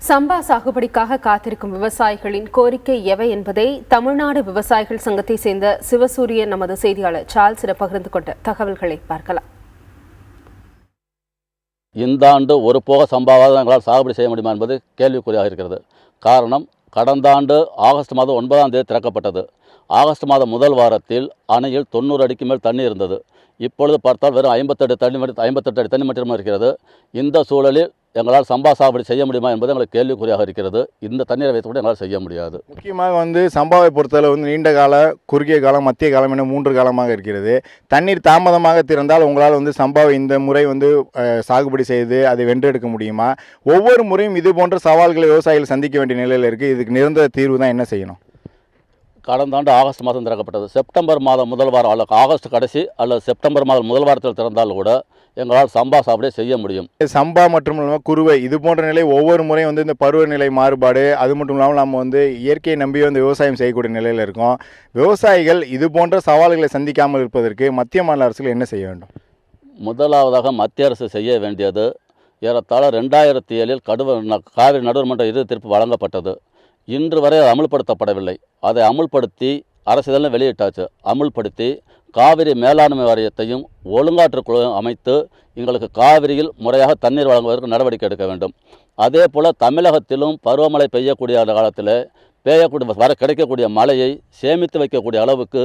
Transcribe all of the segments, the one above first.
சம்பா சாகுபடிக்காக காத்திருக்கும் விவசாயிகளின் கோரிக்கை எவை என்பதை தமிழ்நாடு விவசாயிகள் சங்கத்தை சேர்ந்த சிவசூரியன் நமது செய்தியாளர் சார்ல்ஸிடம் பகிர்ந்து கொண்ட தகவல்களை பார்க்கலாம். இந்த ஆண்டு ஒரு போக சம்பாவாக எங்களால் சாகுபடி செய்ய முடியுமா என்பது கேள்விக்குறியாக இருக்கிறது. காரணம், கடந்த ஆண்டு ஆகஸ்ட் மாதம் 9ஆம் தேதி திறக்கப்பட்டது. ஆகஸ்ட் மாதம் முதல் வாரத்தில் அணையில் 90 அடிக்கு மேல் தண்ணி இருந்தது. இப்பொழுது பார்த்தால் வெறும் 58 அடி தண்ணி மட்டுமே இருக்கிறது. இந்த சூழலில் எங்களால் சம்பா சாகுபடி செய்ய முடியுமா என்பது எங்களுக்கு கேள்விக்குறியாக இருக்கிறது. இந்த தண்ணீரை வைத்து கூட எங்களால் செய்ய முடியாது. முக்கியமாக சம்பாவை பொறுத்தளவு நீண்ட கால, குறுகிய காலம், மத்திய காலம் என 3 காலமாக இருக்கிறது. தண்ணீர் தாமதமாக திறந்தால் உங்களால் சம்பாவை இந்த முறை சாகுபடி செய்து அதை வென்றெடுக்க முடியுமா? ஒவ்வொரு முறையும் இது போன்ற சவால்களை விவசாயிகள் சந்திக்க வேண்டிய நிலையில் இருக்குது. இதுக்கு நிரந்தர தீர்வு தான் என்ன செய்யணும்? கடந்த ஆண்டு ஆகஸ்ட் மாதம் திறக்கப்பட்டது. செப்டம்பர் மாதம் முதல் வாரம் அல்லது ஆகஸ்ட் கடைசி அல்லது செப்டம்பர் மாதம் முதல் வாரத்தில் திறந்தால் கூட எங்களால் சம்பா சாகுபடி செய்ய முடியும். சம்பா மற்றும் குறுவை இது போன்ற நிலை ஒவ்வொரு முறையும் இந்த பருவநிலை மாறுபாடு, அது மட்டும் இல்லாமல் நம்ம இயற்கையை நம்பி விவசாயம் செய்யக்கூடிய நிலையில் இருக்கோம். விவசாயிகள் இது போன்ற சவால்களை சந்திக்காமல் இருப்பதற்கு மத்திய மாநில அரசுகள் என்ன செய்ய வேண்டும்? முதலாவதாக மத்திய அரசு செய்ய வேண்டியது, ஏறத்தாழ 2007 காவிரி நடுவர்மன்ற இறுதி தீர்ப்பு வழங்கப்பட்டது. இன்று வரை அது அமுல்படுத்தப்படவில்லை. அதை அமுல்படுத்தி அரசிதழில் வெளியிட்டாச்சு. அமுல்படுத்தி காவிரி மேலாண்மை வாரியத்தையும் ஒழுங்காற்றுக்குழுவையும் அமைத்து எங்களுக்கு காவிரியில் முறையாக தண்ணீர் வழங்குவதற்கு நடவடிக்கை எடுக்க வேண்டும். அதே போல் தமிழகத்திலும் பருவமழை பெய்யக்கூடிய காலத்தில் கிடைக்கக்கூடிய மழையை சேமித்து வைக்கக்கூடிய அளவுக்கு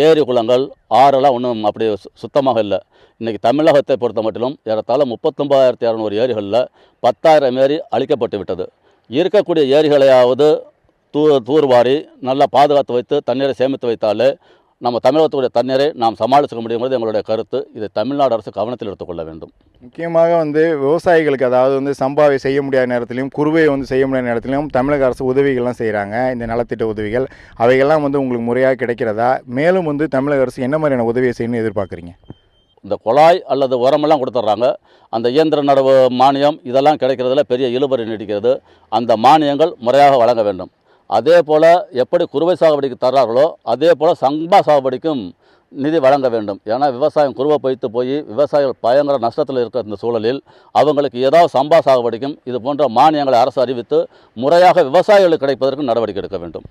ஏரி குளங்கள் ஆறெல்லாம் ஒன்றும் அப்படி சுத்தமாக இல்லை. இன்றைக்கி தமிழகத்தை பொறுத்த மட்டிலும் ஏறத்தாழ 39,600 ஏரிகளில் 10,000 ஏரி அழிக்கப்பட்டு விட்டது. இருக்கக்கூடிய ஏரிகளையாவது தூர்வாரி நல்லா பாதுகாத்து வைத்து தண்ணீரை சேமித்து வைத்தாலே நம்ம தமிழகத்துடைய தண்ணீரை நாம் சமாளிக்க முடியுங்கிறது எங்களுடைய கருத்து. இதை தமிழ்நாடு அரசு கவனத்தில் எடுத்துக்கொள்ள வேண்டும். முக்கியமாக விவசாயிகளுக்கு, அதாவது சம்பாவை செய்ய முடியாத நேரத்திலையும் குறுவையை செய்ய முடியாத நேரத்திலையும் தமிழக அரசு உதவிகள்லாம் செய்கிறாங்க. இந்த நலத்திட்ட உதவிகள் அவைகள்லாம் உங்களுக்கு முறையாக கிடைக்கிறதா? மேலும் தமிழக அரசு என்ன மாதிரியான உதவியை செய்யணும்னு எதிர்பார்க்குறீங்க? இந்த குழாய் அல்லது உரமெல்லாம் கொடுத்துட்றாங்க. அந்த இயந்திர நடவு மானியம் இதெல்லாம் கிடைக்கிறதுல பெரிய இழுபறி நீடிக்கிறது. அந்த மானியங்கள் முறையாக வழங்க வேண்டும். அதே போல் எப்படி குறுவை சாகுபடிக்கு தர்றார்களோ அதே போல் சம்பா சாகுபடிக்கும் நிதி வழங்க வேண்டும். ஏன்னா விவசாயம் குறுவை பொய்த்து போய் விவசாயிகள் பயங்கர நஷ்டத்தில் இருக்கிற இந்த சூழலில் அவங்களுக்கு ஏதாவது சம்பா சாகுபடிக்கும் இது போன்ற மானியங்களை அரசு அறிவித்து முறையாக விவசாயிகளுக்கு கிடைப்பதற்கு நடவடிக்கை எடுக்க வேண்டும்.